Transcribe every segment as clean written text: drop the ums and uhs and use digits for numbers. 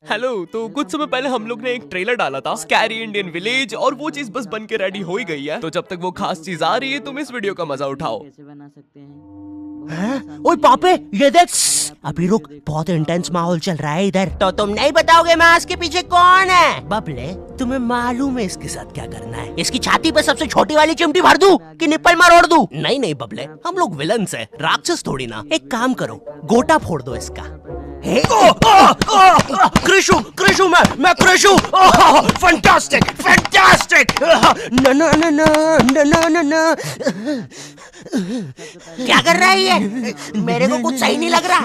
Hello. तो कुछ समय पहले हम लोग ने एक ट्रेलर डाला था स्कैरी इंडियन विलेज, और वो चीज बस बन के रेडी हो ही गई है। तो जब तक वो खास चीज आ रही है तुम इस वीडियो का मजा उठाओ। कैसे बना सकते हैं। ओए पापे, ये देख। अभी रुक, बहुत इंटेंस माहौल चल रहा है इधर। तो तुम नहीं बताओगे मास्क के पीछे कौन है? बबले, तुम्हें मालूम है इसके साथ क्या करना है? इसकी छाती पे सबसे छोटी वाली चिमटी भर दूं कि निप्पल मरोड़ दूं? नहीं नहीं बबले, हम लोग विलन्स हैं, राक्षस थोड़ी ना। एक काम करो, गोटा फोड़ दो इसका। कृषु, कृषु, मैं कृषु। Fantastic, fantastic. ना ना ना ना ना ना ना। क्या कर रहा है ये? मेरे को कुछ सही नहीं लग रहा।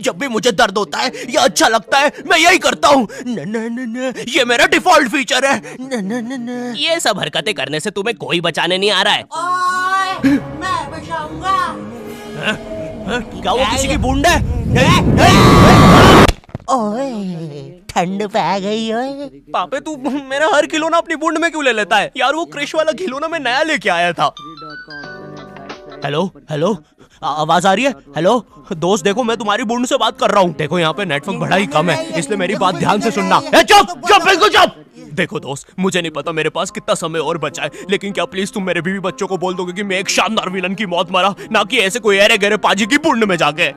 जब भी मुझे दर्द होता है या अच्छा लगता है मैं यही करता हूँ। ये मेरा डिफॉल्ट फीचर है। ये सब हरकतें करने से तुम्हें कोई बचाने नहीं आ रहा है। ओए, मैं बचाऊंगा। क्या वो किसी की बूंद है? ओए, ठंड पै गई ओए। पापे तू मेरा हर खिलौना अपनी बूंद में क्यों ले लेता है? यार वो क्रिश वाला खिलौना मैं नया लेके आया था। हेलो हेलो, आवाज आ रही है? हेलो दोस्त, देखो मैं तुम्हारी बूंद से बात कर रहा हूँ। देखो यहाँ पे नेटवर्क बड़ा ही कम है, इसलिए मेरी बात ध्यान से सुनना। चुप चुप, बिल्कुल चुप। देखो दोस्त, मुझे नहीं पता मेरे पास कितना समय और बचा है, लेकिन क्या प्लीज तुम मेरे बीवी बच्चों को बोल दोगे कि मैं एक शानदार विलन की मौत मरा, ना कि ऐसे कोई अरे गहरे पाजी की बूंद में जाके।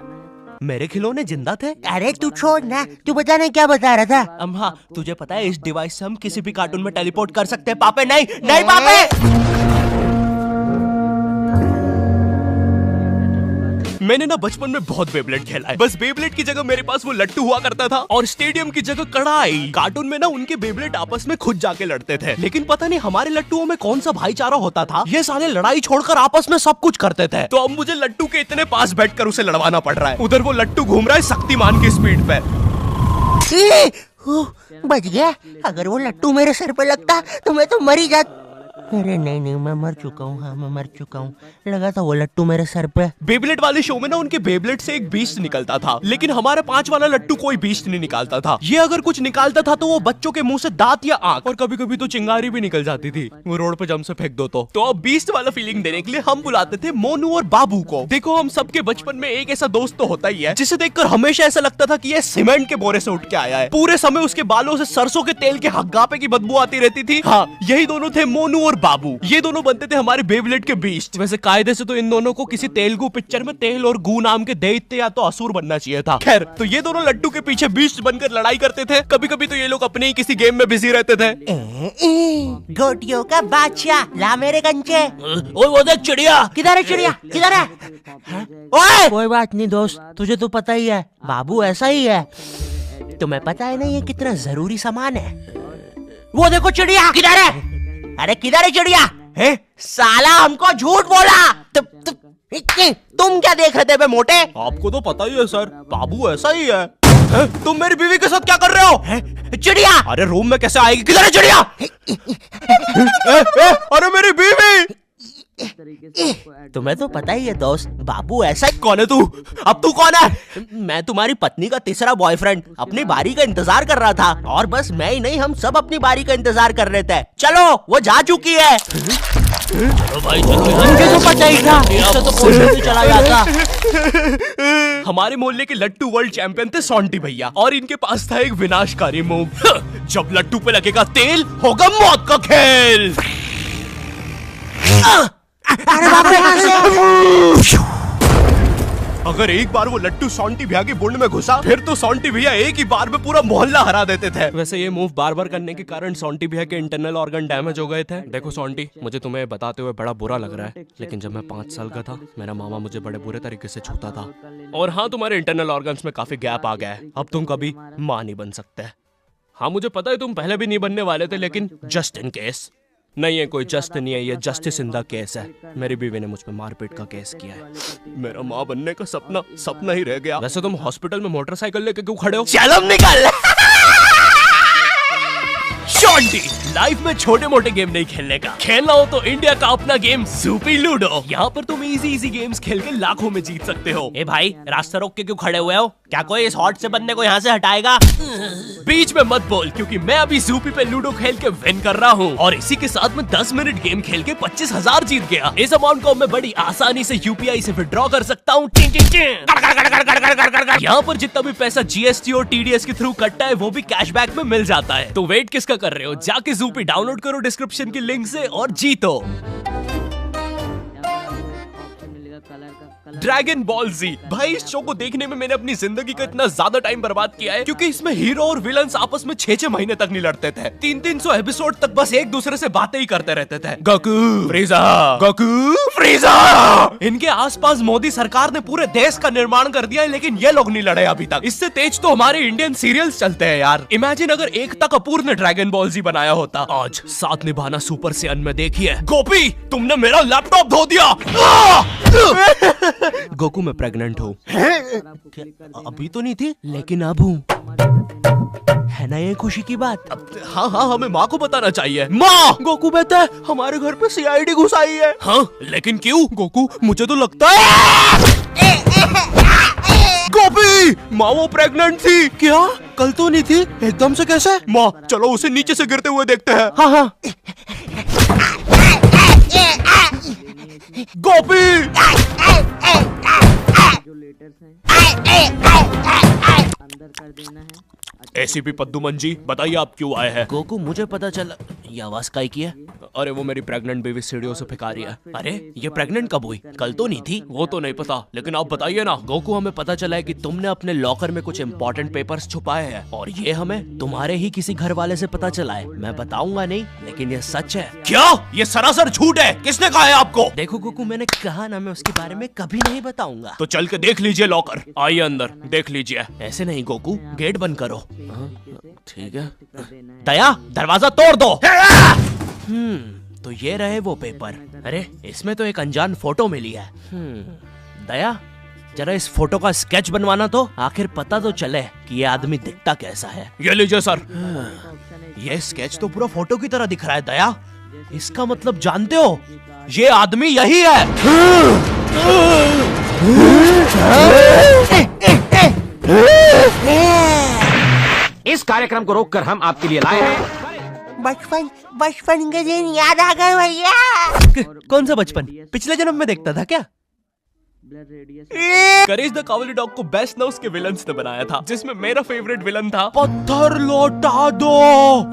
मेरे खिलौने जिंदा थे। अरे तू छोड़ ना, तू बता नहीं क्या बता रहा था? हाँ, तुझे पता है इस डिवाइस से हम किसी भी कार्टून में टेलीपोर्ट कर सकते हैं। पापे नहीं नहीं पापे। मैंने ना बचपन में बहुत बेब्लेड खेला है। बस बेब्लेड की जगह मेरे पास वो लट्टू हुआ करता था, और स्टेडियम की जगह कढ़ाई। कार्टून में ना उनके बेब्लेड आपस में खुद जाके लड़ते थे, लेकिन पता नहीं हमारे लट्टुओं में कौन सा भाईचारा होता था, ये सारे लड़ाई छोड़कर आपस में सब कुछ करते थे। तो अब मुझे लट्टू के इतने पास बैठकर उसे लड़वाना पड़ रहा है। उधर वो लट्टू घूम रहा है शक्तिमान की स्पीड पे। बच गया। अगर वो लट्टू मेरे सर पे लगता तो मैं तो मर ही जाता। अरे नहीं नहीं, मैं मर चुका हूँ। हाँ, मैं मर चुका हूँ। लगा था वो लट्टू मेरे सर पे। बेब्लेड वाले शो में ना उनके बेब्लेड से एक बीस्ट निकलता था, लेकिन हमारे 5 वाला लट्टू कोई बीस्ट नहीं निकालता था। ये अगर कुछ निकालता था तो वो बच्चों के मुंह से दांत या आंख, और कभी कभी तो चिंगारी भी निकल जाती थी, वो रोड पे जम से फेंक दो तो अब बीस्ट वाला फीलिंग देने के लिए हम बुलाते थे मोनू और बाबू को। देखो हम सबके बचपन में एक ऐसा दोस्त तो होता ही है जिसे देखकर हमेशा ऐसा लगता था कि ये सीमेंट के बोरे से उठ के आया है। पूरे समय उसके बालों से सरसों के तेल के हग्गापे की बदबू आती रहती थी। हाँ, यही दोनों थे मोनू और बाबू। ये दोनों बनते थे हमारे बेब्लेड के बीस्ट। वैसे कायदे से तो इन दोनों को किसी तेलुगु पिक्चर में तेल और गू नाम के दैत्य या तो असुर बनना चाहिए था। खैर, तो ये दोनों लट्टू के पीछे बीस्ट बनकर लड़ाई करते थे। कभी कभी तो ये लोग अपने ही किसी गेम में बिजी रहते थे। गोटियों का बादशाह, ला मेरे कंचे। ओए वो देख चिड़िया। किधर है चिड़िया? किधर है? ओए, कोई बात नहीं दोस्त, तुझे तो पता ही है बाबू ऐसा ही है। तुम्हें पता है ना ये कितना जरूरी सामान है। वो देखो चिड़िया। किधर है? अरे किधर है चिड़िया? है? साला हमको झूठ बोला। तुम क्या देख रहे थे बे मोटे? आपको तो पता ही है सर, बाबू ऐसा ही है। तुम मेरी बीवी के साथ क्या कर रहे हो? चिड़िया। अरे रूम में कैसे आएगी? किधर है चिड़िया? अरे मेरी बीवी। तुम्हें तो पता ही है दोस्त, बाबू ऐसा ही। कौन है तू? अब तू कौन है? मैं तुम्हारी पत्नी का तीसरा बॉयफ्रेंड, अपनी बारी का इंतजार कर रहा था। और बस मैं ही नहीं, हम सब अपनी बारी का इंतजार कर रहे थे। चलो, वो जा चुकी है। चलो भाई चलो। मुझे तो पता ही था, इससे तो कोई नहीं चला जाता। हमारे मोहल्ले के लट्टू वर्ल्ड चैंपियन थे सोंटी भैया, और इनके पास था एक विनाशकारी मूव। जब लट्टू पे लगेगा तेल, होगा मौत का खेल। अरे बाप रे! अगर एक बार वो लट्टू सोंटी भैया की बूंद में घुसा, फिर तो सोंटी भैया एक ही बार में पूरा मोहल्ला हरा देते थे। वैसे ये मूव बार बार करने के कारण सोंटी भैया के इंटरनल ऑर्गन डैमेज हो गए थे। देखो सोंटी, मुझे तुम्हें बताते हुए बड़ा बुरा लग रहा है, लेकिन जब मैं 5 साल का था मेरा मामा मुझे बड़े बुरे तरीके से छूता था। और हाँ, तुम्हारे इंटरनल ऑर्गन्स में काफी गैप आ गया है, अब तुम कभी माँ नहीं बन सकते। हाँ मुझे पता है तुम पहले भी नहीं बनने वाले थे, लेकिन जस्ट इन केस। नहीं है कोई जस्ट नहीं है, ये जस्टिस इन द केस है। मेरी बीवी ने मुझ पे मारपीट का केस किया है। मेरा माँ बनने का सपना ही रह गया। वैसे तुम हॉस्पिटल में मोटरसाइकिल लेके क्यों खड़े हो? चलम निकाल। शॉन्टी, लाइफ में छोटे मोटे गेम नहीं खेलने का, खेलना हो तो इंडिया का अपना गेम सूपी लूडो। यहाँ पर तुम इजी इजी गेम्स खेल के लाखों में जीत सकते हो। ए भाई, रास्ता रोक के क्यों खड़े हुए हो? क्या कोई इस हॉट से बंदे को यहाँ से हटाएगा? बीच में मत बोल, क्योंकि मैं अभी सूपी पे लूडो खेल के विन कर रहा हूँ और इसी के साथ में 10 मिनट गेम खेल के 25,000 जीत गया। इस अमाउंट को मैं बड़ी आसानी से यूपीआई से विड्रॉ कर सकता हूँ। यहाँ पर जितना भी पैसा जीएसटी और टीडीएस के थ्रू कटता है वो भी कैशबैक में मिल जाता है। तो वेट किसका कर रहे हो? जाके सूपी डाउनलोड करो डिस्क्रिप्शन की लिंक से और जीतो। ड्रैगन बॉल जी, भाई इस शो को देखने में मैंने अपनी जिंदगी का इतना ज्यादा टाइम बर्बाद किया है, क्योंकि इसमें हीरो और विलन्स आपस में 6-6 महीने तक नहीं लड़ते थे। 300 एपिसोड तक बस एक दूसरे से बातें ही करते रहते थे। Goku फ्रीजा, Goku फ्रीजा। इनके आसपास मोदी सरकार ने पूरे देश का निर्माण कर दिया है, लेकिन ये लोग नहीं लड़े अभी तक। इससे तेज तो हमारे इंडियन सीरियल्स चलते हैं यार। इमेजिन अगर एकता कपूर ने ड्रैगन बॉल जी बनाया होता। आज साथ निभाना सुपर सेयन में देखिए। गोपी, तुमने मेरा लैपटॉप धो दिया। गोकू, मैं प्रेग्नेंट हूँ। अभी तो नहीं थी, लेकिन अब हूँ। है ना ये खुशी की बात? हाँ हाँ, हमें माँ को बताना चाहिए। माँ, गोकू बेटा, हमारे घर पे सीआईडी घुस आई है। हाँ, लेकिन क्यों? गोकू, मुझे तो लगता है गोपी, माँ वो प्रेग्नेंट थी। क्या? कल तो नहीं थी, एकदम से कैसे? माँ, चलो उसे नीचे से गिरते हुए देखते हैं। हाँ हाँ। गोपी, जो लेटर्स हैं अंदर कर देना है। एसीपी पद्दुमन जी, बताइए आप क्यों आए हैं? गोकू, मुझे पता चला। ये आवाज काई की है? अरे वो मेरी प्रेग्नेंट बेबी सीढ़ियों से फेंका रही है। अरे ये प्रेग्नेंट कब हुई? कल तो नहीं थी। वो तो नहीं पता, लेकिन आप बताइए ना। गोकू, हमें पता चला है कि तुमने अपने लॉकर में कुछ इम्पोर्टेंट पेपर्स छुपाए हैं और ये हमें तुम्हारे ही किसी घर वाले से पता चला है। मैं बताऊंगा नहीं, लेकिन ये सच है। क्या? ये सरासर झूठ है। किसने कहा है आपको? देखो गोकू, मैंने कहा ना, मैं उसके बारे में कभी नहीं बताऊंगा। तो चल के देख लीजिए लॉकर। आइए अंदर, देख लीजिए। ऐसे नहीं गोकू, गेट बंद करो। ठीक है। दया, दरवाजा तोड़ दो। तो ये रहे वो पेपर। अरे इसमें तो एक अनजान फोटो मिली है। दया, जरा इस फोटो का स्केच बनवाना तो, आखिर पता तो चले कि ये आदमी दिखता कैसा है। ये लीजिए सर। ये स्केच तो पूरा फोटो की तरह दिख रहा है दया। इसका मतलब जानते हो, ये आदमी यही है। इस कार्यक्रम को रोककर हम आपके लिए लाए हैं बचपन के दिन याद आ गए भैया। कौन सा बचपन? पिछले जन्म में देखता था क्या? Blood radius courage the Kavali dog को बेस्ट ना उसके विलन्स ने बनाया था, जिसमें मेरा फेवरेट विलन था पत्थर लौटा दो।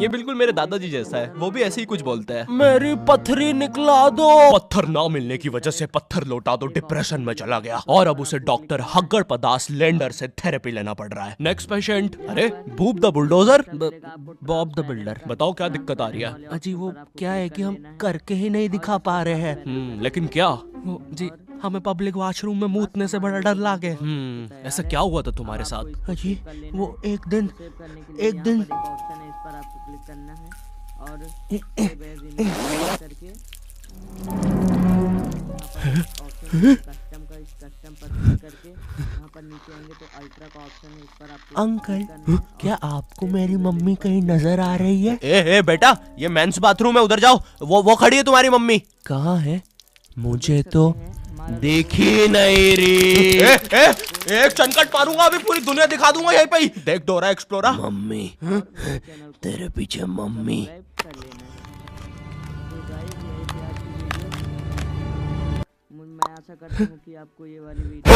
ये बिल्कुल मेरे दादाजी जैसा है, वो भी ऐसे ही कुछ बोलते हैं। मेरी पथरी निकला दो। पत्थर ना मिलने की वजह से पत्थर लौटा दो डिप्रेशन में चला गया और अब उसे डॉक्टर हग्गड़ पदास लेंडर से थेरेपी लेना पड़ रहा है। Next patient. अरे भूप the bulldozer, Bob the builder. बताओ क्या दिक्कत आ रही है? अजी वो क्या है कि हम करके ही नहीं दिखा पा रहे हैं। लेकिन क्या? जी, हमें पब्लिक वॉशरूम में मूतने से बड़ा डर लागे। ऐसा क्या हुआ था तुम्हारे साथ? अजी वो एक दिन ऑप्शन है, इस पर आपको क्लिक करना है और करके कस्टम का इस कस्टम पर क्लिक करके यहाँ पर नीचे आएंगे तो अल्ट्रा का ऑप्शन है, इस पर आपको अंकल, क्या आपको मेरी मम्मी कहीं नजर आ रही है? ए बेटा, ये मेंस बाथरूम है, उधर जाओ। वो खड़ी है तुम्हारी मम्मी। कहाँ है? मुझे तो देखी नहीं रही। एक चनकट मारूंगा, अभी पूरी दुनिया दिखा दूंगा यहीं पे ही। देख डोरा एक्सप्लोरा। मम्मी, तेरे पीछे मम्मी। कर लेना है। तो गाइस यही थी आज की वीडियो। मैं आशा करता हूँ कि आपको ये वाली वीडियो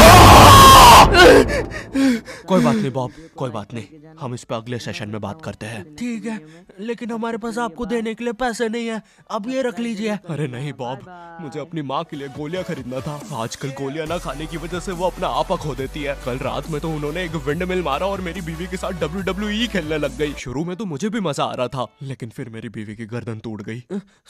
कोई बात नहीं बॉब, कोई बात नहीं, हम इस पे अगले सेशन में बात करते हैं। ठीक है, लेकिन हमारे पास आपको देने के लिए पैसे नहीं है। अब ये रख लीजिए। अरे नहीं बॉब, मुझे अपनी माँ के लिए गोलियां खरीदना था। आजकल गोलियां ना खाने की वजह से वो अपना आपा खो देती है। कल रात में तो उन्होंने एक विंड मिल मारा और मेरी बीवी के साथ WWE खेलने लग गई। शुरू में तो मुझे भी मजा आ रहा था, लेकिन फिर मेरी बीवी की गर्दन टूट गई।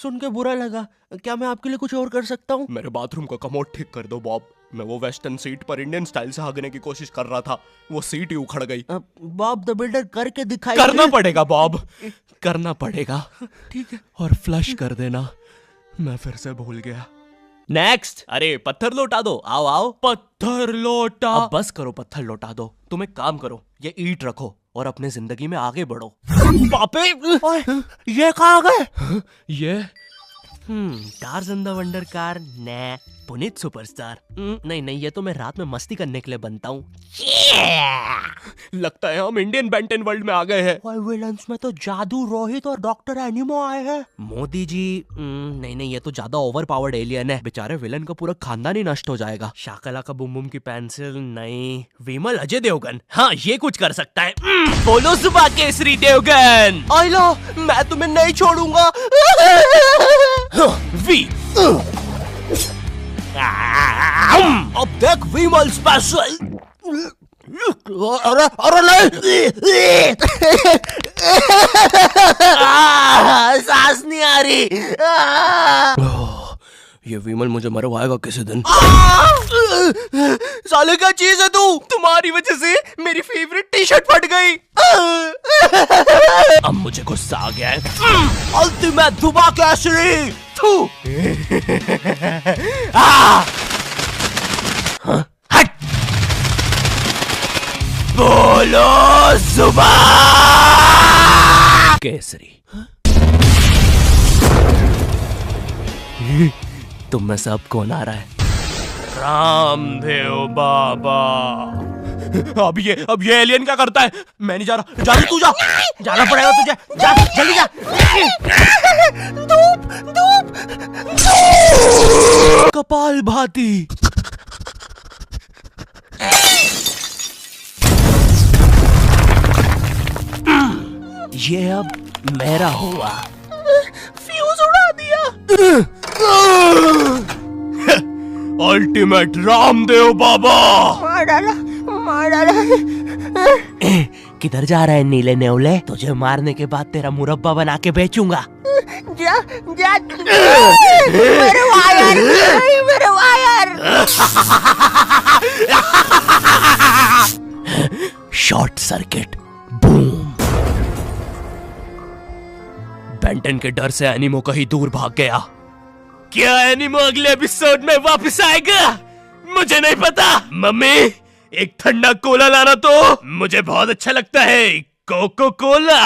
सुन के बुरा लगा। क्या मैं आपके लिए कुछ और कर सकता हूँ? मेरे बाथरूम का कमोड ठीक कर दो बॉब। मैं वो वेस्टर्न सीट पर इंडियन स्टाइल से भागने की कोशिश कर रहा था, वो सीट ही उखड़ गई। बॉब द बिल्डर करके दिखाई। करना पड़ेगा बॉब, करना पड़ेगा। ठीक है। और फ्लश कर देना। मैं फिर से भूल गया। नेक्स्ट। अरे पत्थर लौटा दो। आओ आओ। पत्थर लौटा। अब बस करो, पत्थर लौटा दो। तुम एक काम करो, ये ईंट रखो और अपने जिंदगी में आगे बढ़ो। पापे ओए, ये कहाँ गए? ये टार्ज़न द वंडर कार ने पुनीत सुपरस्टार। नहीं नहीं, ये तो मैं रात में मस्ती करने के लिए बनता हूँ। लगता है हम इंडियन बेंटन वर्ल्ड में आ गए हैं। और विलन्स में तो जादू रोहित और डॉक्टर एनिमो आए हैं। मोदी जी नहीं नहीं, ये तो ज्यादा ओवर पावर्ड एलियन है। बेचारे विलन का पूरा खानदान ही नष्ट हो जाएगा। शाकला का बुम बुम की पेंसिल नहीं। विमल अजय देवगन, हाँ ये कुछ कर सकता है। बोलो सुबह केसरी देवगन। आइला, मैं तुम्हें नहीं छोड़ूंगा। वी अब देख विमल स्पेशल। अरे अरे नहीं, सांस नहीं आ रही। ये विमल मुझे मरवाएगा किसी दिन। साले क्या चीज है तू? तुम्हारी वजह से मेरी फेवरेट टी शर्ट फट गई। अब मुझे गुस्सा आ गया है। अल्टीमेट दुबा केसरी। हट। बोलो सुबह केसरी। तुम में से अब कौन आ रहा है? रामदेव बाबा। अब ये एलियन क्या करता है? मैं नहीं जा रहा। जा, तू जा। जाना पड़ेगा तुझे, जा जल्दी जा। कपाल भाती। ये अब मेरा हुआ। फ्यूज उड़ा दिया। अल्टीमेट रामदेव बाबा। मार डाला, मार डाला। किधर जा रहा है नीले नेवले? तुझे मारने के बाद तेरा मुरब्बा बना के बेचूंगा। जा जा। मेरे वायर, मेरे वायर। Short circuit boom. बेंटन के डर से एनिमो कहीं दूर भाग गया। क्या एनिमो अगले एपिसोड में वापस आएगा? मुझे नहीं पता। मम्मी, एक ठंडा कोला लाना तो। मुझे बहुत अच्छा लगता है कोको कोला।